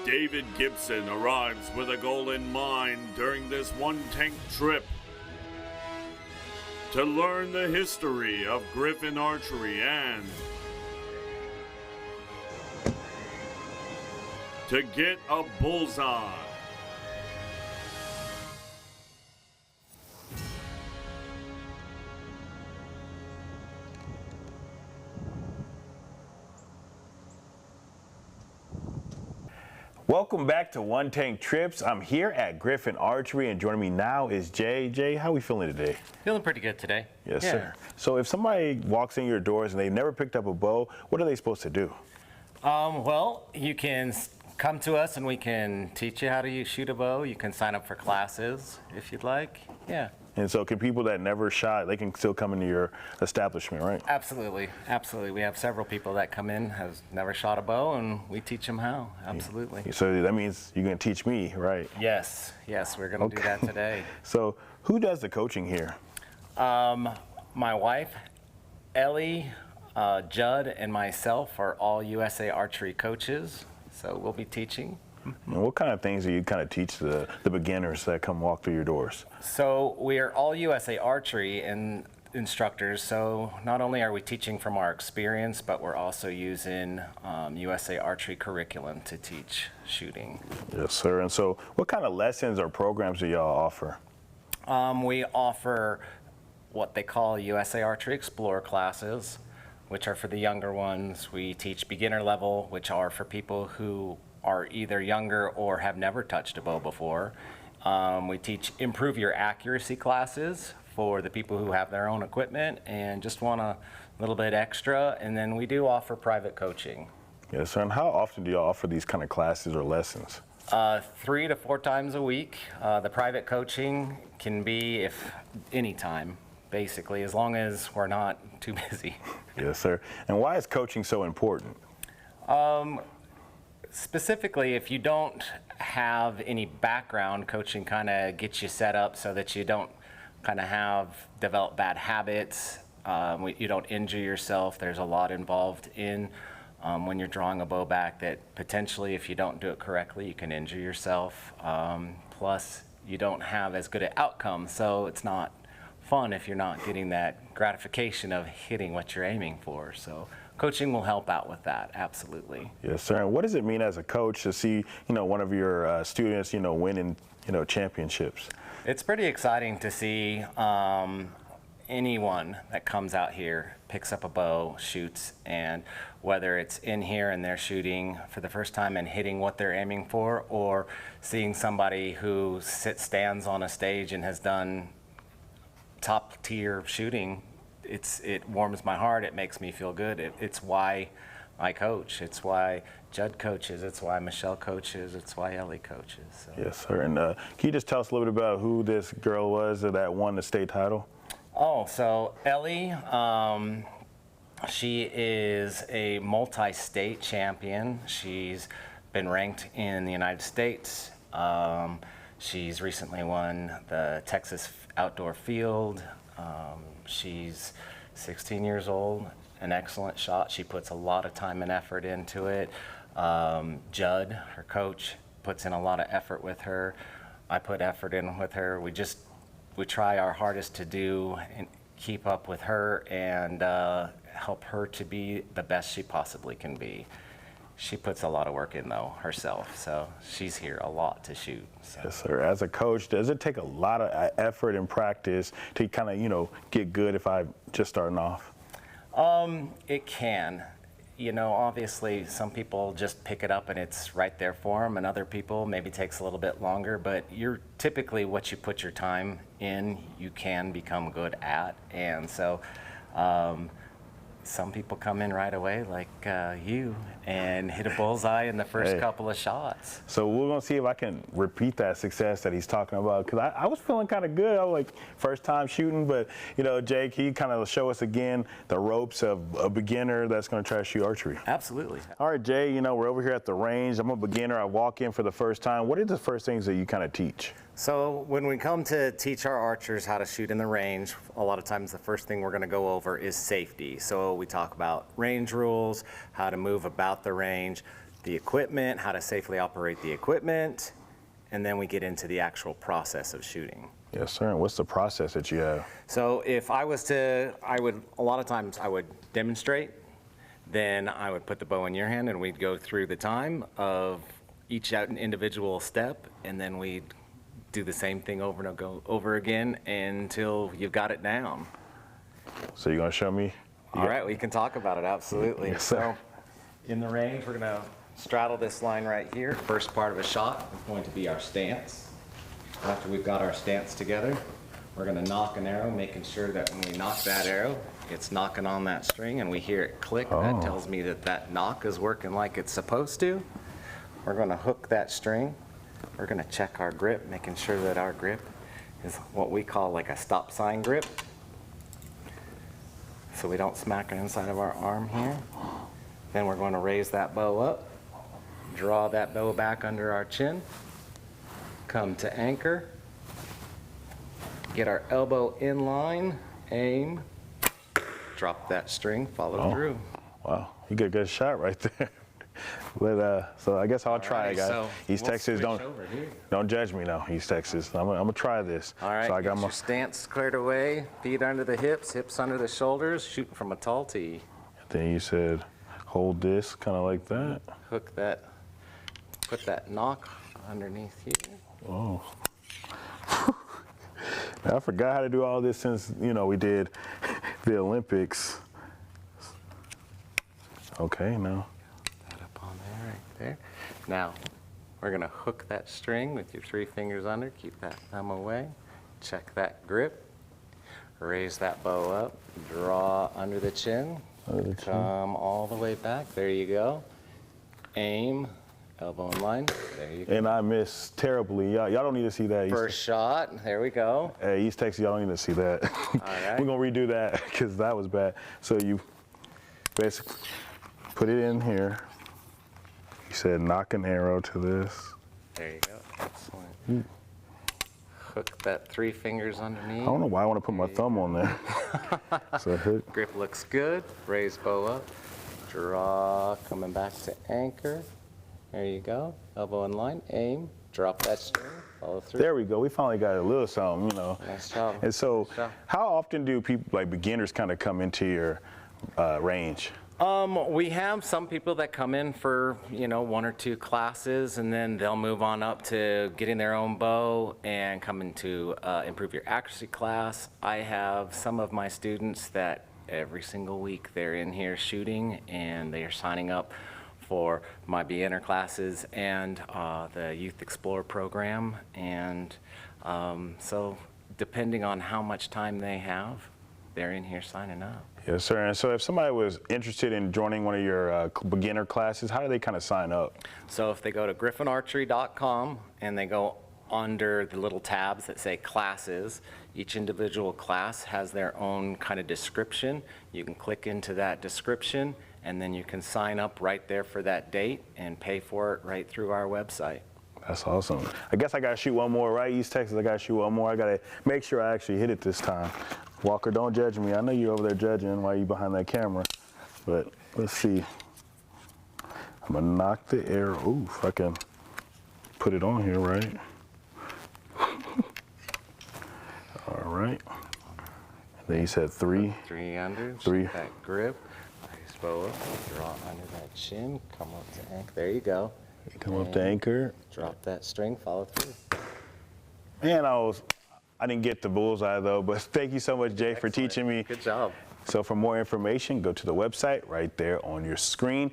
David Gibson arrives with a goal in mind during this one-tank trip to learn the history of Griffin Archery and to get a bullseye. Welcome back to One Tank Trips. I'm here at Griffin Archery, and joining me now is Jay. Jay, how are we feeling today? Feeling pretty good today. Yes, sir. So if somebody walks in your doors and they've never picked up a bow, what are they supposed to do? Well, you can come to us and we can teach you how to shoot a bow. You can sign up for classes if you'd like. Yeah. And so can people that never shot, they can still come into your establishment, right? Absolutely. Absolutely. We have several people that come in, has never shot a bow, and we teach them how. Absolutely. So that means you're going to teach me, right? Yes. Yes, we're going to do that today. So who does the coaching here? My wife, Ellie, Judd, and myself are all USA Archery coaches, so we'll be teaching. And what kind of things do you kind of teach the beginners that come walk through your doors? So we are all USA Archery instructors, so not only are we teaching from our experience, but we're also using USA Archery curriculum to teach shooting. Yes, sir. And so what kind of lessons or programs do y'all offer? We offer what they call USA Archery Explorer classes, which are for the younger ones. We teach beginner level, which are for people who are either younger or have never touched a bow before. We teach improve your accuracy classes for the people who have their own equipment and just want a little bit extra. And then we do offer private coaching. Yes, sir. And how often do y'all offer these kind of classes or lessons? 3 to 4 times a week. The private coaching can be anytime, basically, as long as we're not too busy. Yes, sir. And why is coaching so important? Specifically, if you don't have any background, coaching kind of gets you set up so that you don't kind of develop bad habits. You don't injure yourself. There's a lot involved in when you're drawing a bow back that potentially, if you don't do it correctly, you can injure yourself. Plus, you don't have as good an outcome, so it's not fun if you're not getting that gratification of hitting what you're aiming for. So coaching will help out with that, absolutely. Yes, sir. And what does it mean as a coach to see, one of your students, winning, championships? It's pretty exciting to see anyone that comes out here, picks up a bow, shoots, and whether it's in here and they're shooting for the first time and hitting what they're aiming for, or seeing somebody who stands on a stage and has done top tier shooting, it warms my heart. It makes me feel good. It's why I coach. It's why Judd coaches. It's why Michelle coaches. It's why Ellie coaches. So. Yes, sir. And can you just tell us a little bit about who this girl was that won the state title? Oh, so Ellie, she is a multi-state champion. She's been ranked in the United States. She's recently won the Texas Outdoor Field. She's 16 years old, an excellent shot. She puts a lot of time and effort into it. Judd, her coach, puts in a lot of effort with her. I put effort in with her. We try our hardest to do and keep up with her and help her to be the best she possibly can be. She puts a lot of work in, though, herself, so she's here a lot to shoot. So. Yes, sir. As a coach, does it take a lot of effort and practice to kind of, get good if I'm just starting off? It can. Obviously, some people just pick it up and it's right there for them, and other people maybe takes a little bit longer, but you're typically what you put your time in, you can become good at, and so some people come in right away like you and hit a bullseye in the first couple of shots. So we're going to see if I can repeat that success that he's talking about, because I was feeling kind of good. I was like first time shooting, but Jake, he kind of show us again the ropes of a beginner that's going to try to shoot archery. Absolutely. All right, Jay, we're over here at the range. I'm a beginner. I walk in for the first time. What are the first things that you kind of teach? So when we come to teach our archers how to shoot in the range, a lot of times the first thing we're going to go over is safety. So we talk about range rules, how to move about the range, the equipment, how to safely operate the equipment, and then we get into the actual process of shooting. Yes, sir. And what's the process that you have? So if I was to, a lot of times I would demonstrate, then I would put the bow in your hand and we'd go through the time of each individual step, and then we'd do the same thing over and over again until you've got it down. So you're gonna show me? All right, we can talk about it, absolutely. Yes, sir. So in the range, we're gonna straddle this line right here. First part of a shot is going to be our stance. After we've got our stance together, we're gonna knock an arrow, making sure that when we knock that arrow, it's knocking on that string and we hear it click. That tells me that that knock is working like it's supposed to. We're gonna hook that string. We're gonna check our grip, making sure that our grip is what we call like a stop sign grip. So we don't smack it inside of our arm here. Then we're going to raise that bow up, draw that bow back under our chin, come to anchor, get our elbow in line, aim, drop that string, follow through. Wow, you get a good shot right there. So I guess I'll try it, guys. So East Texas, don't judge me now, East Texas. I'm gonna try this. All right, so I got get your stance squared away, feet under the hips, hips under the shoulders, shooting from a tall tee. Then you said, hold this, kind of like that. Hook that, put that knock underneath here. Oh. I forgot how to do all this since, we did the Olympics. Okay, now. There. Now, we're gonna hook that string with your 3 fingers under, keep that thumb away, check that grip, raise that bow up, draw under the chin, come all the way back, there you go. Aim, elbow in line, there you go. And I missed terribly. Y'all don't need to see that. First shot, there we go. Hey, East Texas, y'all don't need to see that. All right. We're gonna redo that because that was bad. So you basically put it in here. You said knock an arrow to this. There you go, excellent. Hook that 3 fingers underneath. I don't know why I want to put my thumb on there. So hook. Grip looks good, raise bow up, draw, coming back to anchor. There you go, elbow in line, aim, drop that string, follow through. There we go, we finally got a little something, Nice job. And so, Nice job. how often do people, like beginners, kind of come into your range? We have some people that come in for, 1 or 2 classes, and then they'll move on up to getting their own bow and coming to improve your accuracy class. I have some of my students that every single week they're in here shooting, and they are signing up for my beginner classes and the Youth Explorer program. And so depending on how much time they have, they're in here signing up. Yes, sir. And so if somebody was interested in joining one of your beginner classes, how do they kind of sign up? So if they go to griffinarchery.com and they go under the little tabs that say classes, each individual class has their own kind of description. You can click into that description, and then you can sign up right there for that date and pay for it right through our website. That's awesome. I guess I got to shoot one more, right? East Texas, I got to shoot one more. I got to make sure I actually hit it this time. Walker, don't judge me. I know you're over there judging while you're behind that camera. But let's see. I'm going to knock the arrow. Ooh, if I can put it on here, right? All right. Then you said 3. 3 under. 3. That grip. Raise bow up. Draw under that chin. Come up to anchor. There you go. Come up to anchor. Drop that string. Follow through. And I didn't get the bullseye though, but thank you so much, Jay, for teaching me. Good job. So for more information, go to the website right there on your screen.